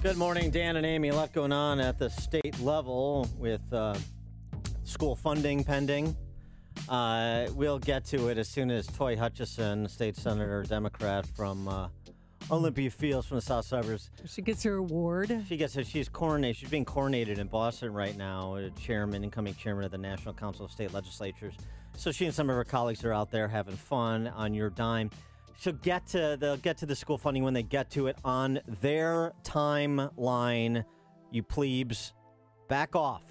Good morning, Dan and Amy. A lot going on at the state level with school funding pending. We'll get to it as soon as Toy Hutchison, state senator, Democrat from Olympia Fields from the south suburbs. She gets her award. She's coronated. She's being coronated in Boston right now, incoming chairman of the National Council of State Legislatures. So she and some of her colleagues are out there having fun on your dime. They'll get to the school funding when they get to it on their timeline. You plebes, back off.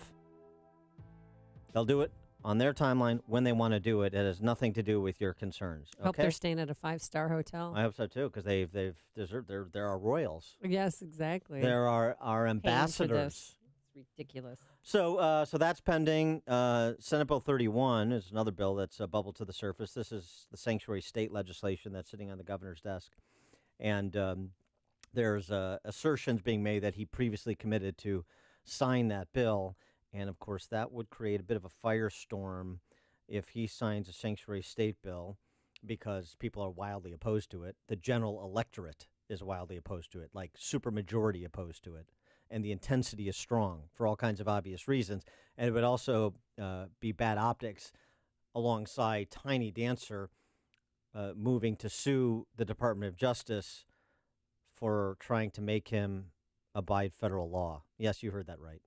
They'll do it on their timeline when they want to do it. It has nothing to do with your concerns. Okay? Hope they're staying at a 5-star hotel. I hope so too, because they've deserved. There are royals. Yes, exactly. There are our ambassadors. It's ridiculous. So that's pending. Senate Bill 31 is another bill that's bubbled to the surface. This is the sanctuary state legislation that's sitting on the governor's desk. And there's assertions being made that he previously committed to sign that bill. And, of course, that would create a bit of a firestorm if he signs a sanctuary state bill because people are wildly opposed to it. The general electorate is wildly opposed to it, like supermajority opposed to it. And the intensity is strong for all kinds of obvious reasons. And it would also be bad optics alongside Tiny Dancer moving to sue the Department of Justice for trying to make him abide federal law. Yes, you heard that right.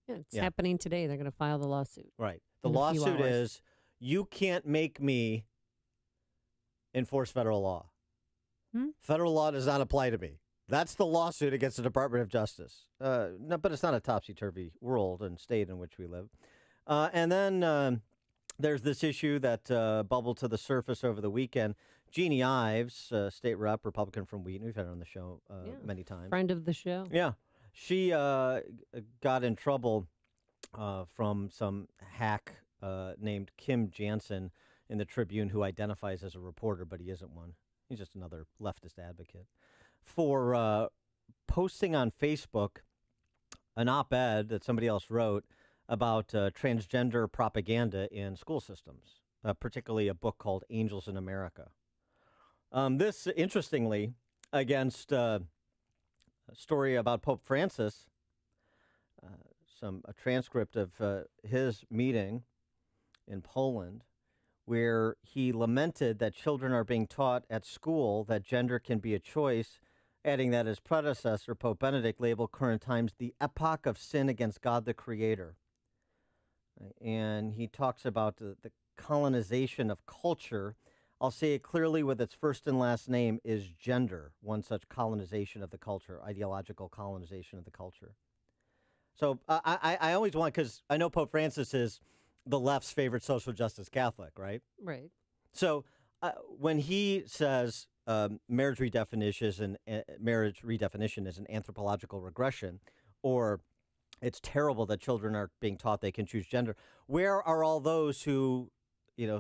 Yeah, it's happening today. They're going to file the lawsuit. Right. The lawsuit is, you can't make me enforce federal law. Federal law does not apply to me. That's the lawsuit against the Department of Justice. No, but it's not a topsy-turvy world and state in which we live. And then there's this issue that bubbled to the surface over the weekend. Jeanne Ives, state rep, Republican from Wheaton. We've had her on the show many times. Friend of the show. Yeah. She got in trouble from some hack named Kim Jansen in the Tribune, who identifies as a reporter, but he isn't one. He's just another leftist advocate, for posting on Facebook an op-ed that somebody else wrote about transgender propaganda in school systems, particularly a book called Angels in America. This, interestingly, against a story about Pope Francis, a transcript of his meeting in Poland, where he lamented that children are being taught at school that gender can be a choice, adding that his predecessor, Pope Benedict, labeled current times the epoch of sin against God the Creator. And he talks about the colonization of culture. I'll say it clearly with its first and last name is gender, one such colonization of the culture, ideological colonization of the culture. So I always want, because I know Pope Francis is the left's favorite social justice Catholic, right? Right. So when he says marriage redefinition is an anthropological regression, or it's terrible that children are being taught they can choose gender, where are all those who,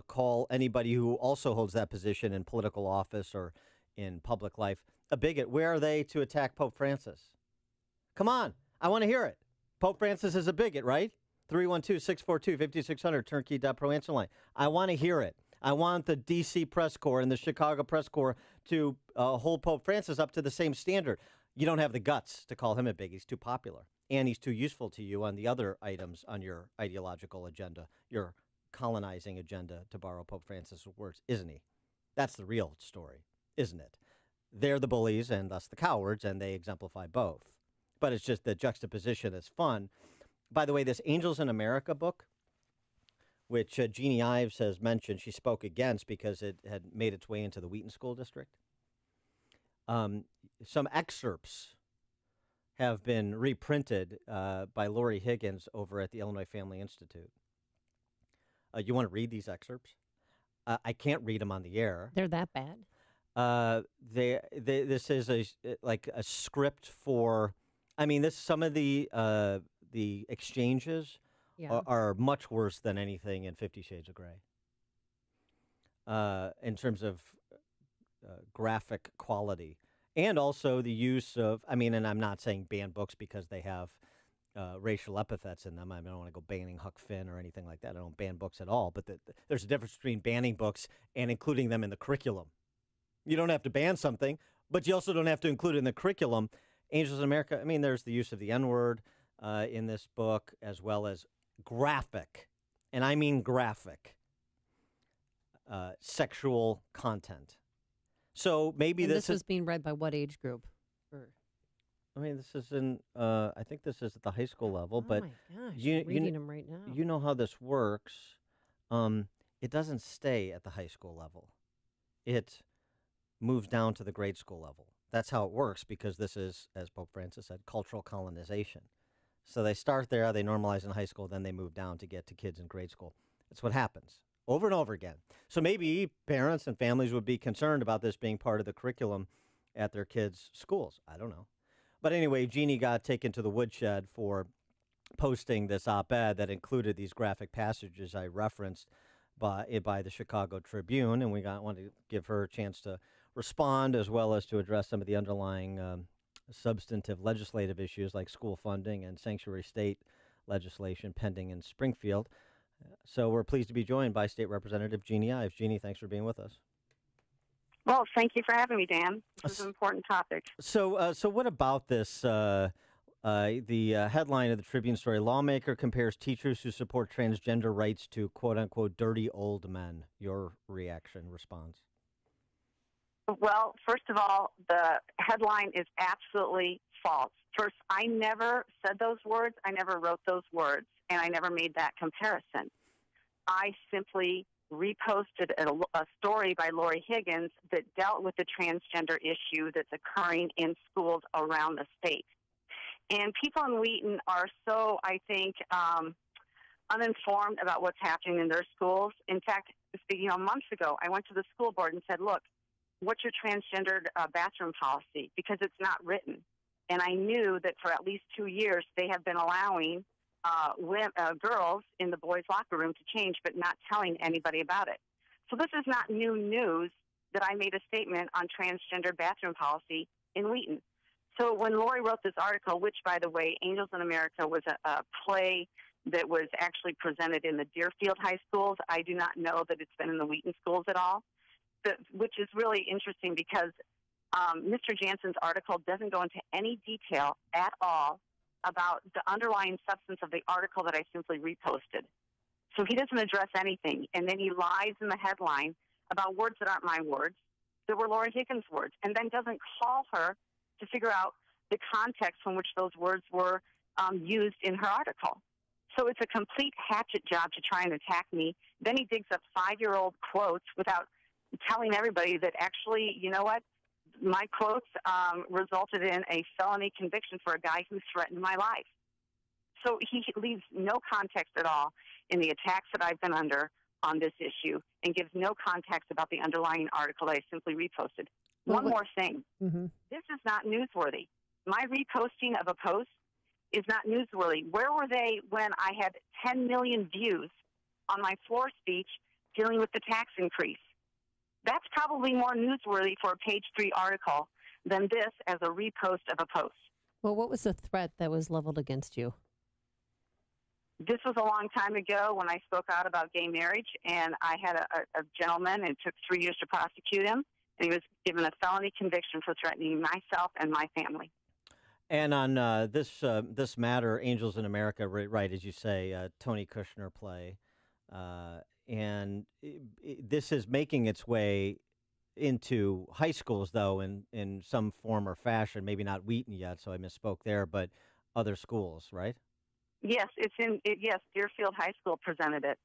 call anybody who also holds that position in political office or in public life a bigot? Where are they to attack Pope Francis? Come on. I want to hear it. Pope Francis is a bigot, right? 312-642-5600, turnkey.pro answer line. I want to hear it. I want the D.C. press corps and the Chicago press corps to hold Pope Francis up to the same standard. You don't have the guts to call him a bigot. He's too popular. And he's too useful to you on the other items on your ideological agenda, your colonizing agenda, to borrow Pope Francis' words, isn't he? That's the real story, isn't it? They're the bullies and thus the cowards, and they exemplify both. But it's just the juxtaposition is fun. By the way, this Angels in America book, which Jeanne Ives has mentioned, she spoke against because it had made its way into the Wheaton School District. Some excerpts have been reprinted by Lori Higgins over at the Illinois Family Institute. You want to read these excerpts? I can't read them on the air. They're that bad? This is a script for. I mean, some of the exchanges are much worse than anything in 50 Shades of Grey. In terms of graphic quality, and also the use of. I mean, and I'm not saying ban books because they have racial epithets in them. I don't want to go banning Huck Finn or anything like that. I don't ban books at all. But there's a difference between banning books and including them in the curriculum. You don't have to ban something, but you also don't have to include it in the curriculum. Angels in America, I mean, there's the use of the N-word in this book, as well as graphic, and I mean graphic, sexual content. So maybe this was being read by what age group? I mean, this is I think this is at the high school level, but my gosh, I'm reading them right now. You know how this works. It doesn't stay at the high school level. It moves down to the grade school level. That's how it works, because this is, as Pope Francis said, cultural colonization. So they start there, they normalize in high school, then they move down to get to kids in grade school. That's what happens over and over again. So maybe parents and families would be concerned about this being part of the curriculum at their kids' schools. I don't know. But anyway, Jeanne got taken to the woodshed for posting this op-ed that included these graphic passages I referenced by the Chicago Tribune, and we wanted to give her a chance to respond, as well as to address some of the underlying substantive legislative issues like school funding and sanctuary state legislation pending in Springfield. So we're pleased to be joined by State Representative Jeanne Ives. Jeanne, thanks for being with us. Well, thank you for having me, Dan. This is an important topic. So what about this? The headline of the Tribune story: lawmaker compares teachers who support transgender rights to "quote unquote" dirty old men. Your reaction, response? Well, first of all, the headline is absolutely false. First, I never said those words. I never wrote those words, and I never made that comparison. I simply reposted a story by Lori Higgins that dealt with the transgender issue that's occurring in schools around the state. And people in Wheaton are so, I think, uninformed about what's happening in their schools. In fact, months ago, I went to the school board and said, look, what's your transgendered bathroom policy? Because it's not written. And I knew that for at least 2 years, they have been allowing girls in the boys' locker room to change, but not telling anybody about it. So this is not new news that I made a statement on transgender bathroom policy in Wheaton. So when Lori wrote this article, which, by the way, Angels in America was a play that was actually presented in the Deerfield high schools, I do not know that it's been in the Wheaton schools at all, which is really interesting because Mr. Jansen's article doesn't go into any detail at all about the underlying substance of the article that I simply reposted. So he doesn't address anything, and then he lies in the headline about words that aren't my words, that were Lori Higgins' words, and then doesn't call her to figure out the context from which those words were used in her article. So it's a complete hatchet job to try and attack me. Then he digs up 5-year-old quotes without telling everybody that actually, you know what, my quotes resulted in a felony conviction for a guy who threatened my life. So he leaves no context at all in the attacks that I've been under on this issue and gives no context about the underlying article that I simply reposted. One more thing. Mm-hmm. This is not newsworthy. My reposting of a post is not newsworthy. Where were they when I had 10 million views on my floor speech dealing with the tax increase? That's probably more newsworthy for a page 3 article than this as a repost of a post. Well, what was the threat that was leveled against you? This was a long time ago when I spoke out about gay marriage, and I had a gentleman, and it took 3 years to prosecute him, and he was given a felony conviction for threatening myself and my family. And on this matter, Angels in America, right, as you say, Tony Kushner play, and this is making its way into high schools, though, in some form or fashion. Maybe not Wheaton yet, so I misspoke there, but other schools, right? Yes, yes, Deerfield High School presented it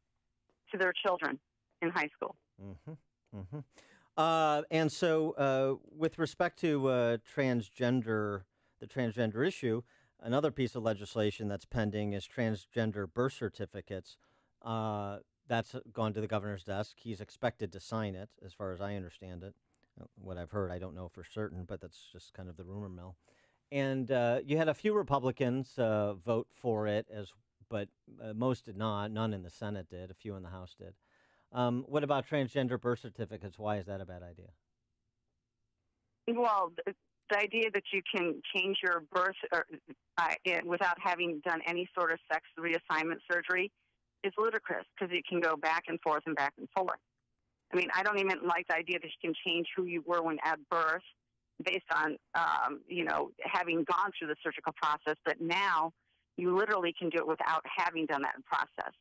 to their children in high school. Mm-hmm. Mm-hmm. And so with respect to the transgender issue, another piece of legislation that's pending is transgender birth certificates. That's gone to the governor's desk. He's expected to sign it, as far as I understand it. What I've heard, I don't know for certain, but that's just kind of the rumor mill. And you had a few Republicans vote for it, but most did not. None in the Senate did. A few in the House did. What about transgender birth certificates? Why is that a bad idea? Well, the idea that you can change your birth without having done any sort of sex reassignment surgery is ludicrous because you can go back and forth and back and forth. I mean, I don't even like the idea that you can change who you were when at birth based on, having gone through the surgical process, but now you literally can do it without having done that process.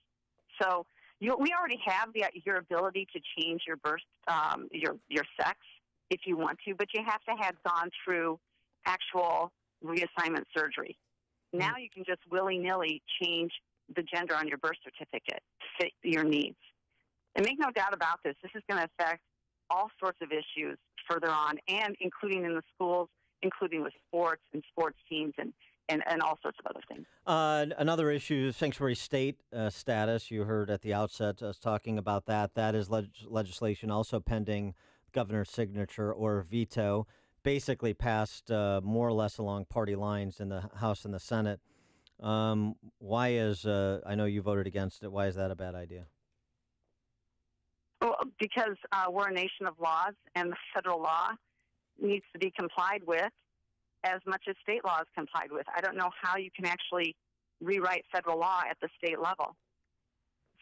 So we already have your ability to change your birth, your sex if you want to, but you have to have gone through actual reassignment surgery. Now you can just willy-nilly change the gender on your birth certificate to fit your needs. And make no doubt about this, this is going to affect all sorts of issues further on, and including in the schools, including with sports and sports teams and all sorts of other things. Another issue, sanctuary state status. You heard at the outset us talking about that. That is legislation also pending governor's signature or veto, basically passed more or less along party lines in the House and the Senate. Why is, I know you voted against it, why is that a bad idea? Well, because we're a nation of laws, and the federal law needs to be complied with as much as state law is complied with. I don't know how you can actually rewrite federal law at the state level.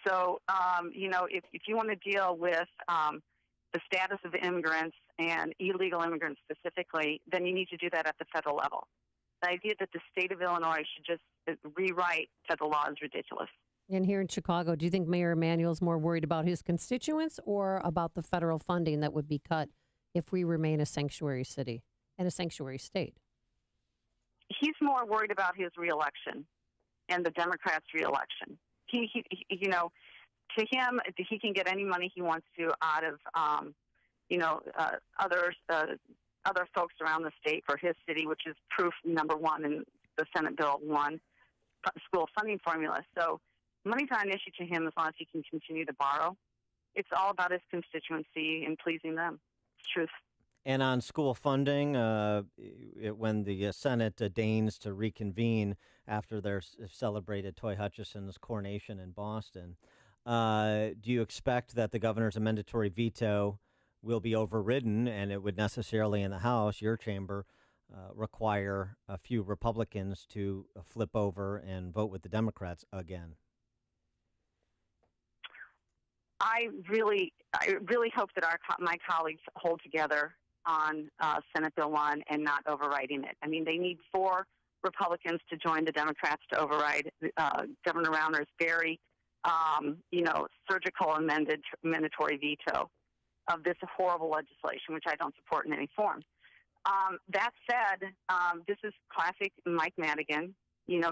So, if you want to deal with the status of immigrants and illegal immigrants specifically, then you need to do that at the federal level. The idea that the state of Illinois should just rewrite federal law is ridiculous. And here in Chicago, do you think Mayor Emanuel's more worried about his constituents or about the federal funding that would be cut if we remain a sanctuary city and a sanctuary state? He's more worried about his reelection and the Democrats' reelection. To him, he can get any money he wants to out of, other folks around the state for his city, which is proof number one in the Senate Bill 1 school funding formula. So money's not an issue to him as long as he can continue to borrow. It's all about his constituency and pleasing them. It's truth. And on school funding, when the Senate deigns to reconvene after their celebrated Toy Hutchison's coronation in Boston, do you expect that the governor's amendatory veto will be overridden, and it would necessarily in the House, your chamber, require a few Republicans to flip over and vote with the Democrats again? I really hope that my colleagues hold together on Senate Bill 1 and not overriding it. I mean, they need 4 Republicans to join the Democrats to override Governor Rauner's very, surgical mandatory veto of this horrible legislation, which I don't support in any form. That said, this is classic Mike Madigan,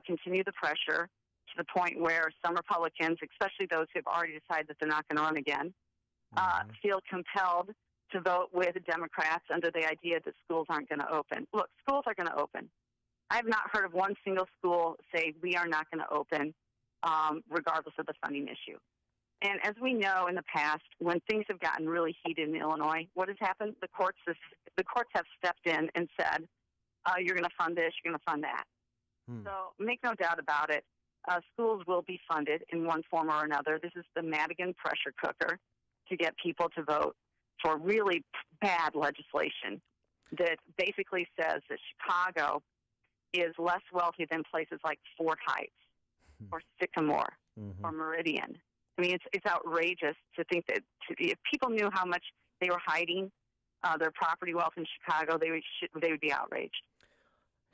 continue the pressure to the point where some Republicans, especially those who have already decided that they're not going to run again, feel compelled to vote with Democrats under the idea that schools aren't going to open. Look, schools are going to open. I have not heard of one single school say we are not going to open, regardless of the funding issue. And as we know in the past, when things have gotten really heated in Illinois, what has happened? The courts have stepped in and said, you're going to fund this, you're going to fund that. So make no doubt about it. Schools will be funded in one form or another. This is the Madigan pressure cooker to get people to vote for really bad legislation that basically says that Chicago is less wealthy than places like Fort Heights or Sycamore or Meridian. I mean, it's outrageous to think that if people knew how much they were hiding their property wealth in Chicago, they would be outraged.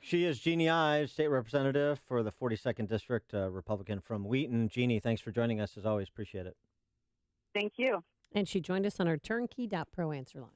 She is Jeanne Ives, state representative for the 42nd District, Republican from Wheaton. Jeanne, thanks for joining us as always. Appreciate it. Thank you. And she joined us on our Turnkey.Pro answer line.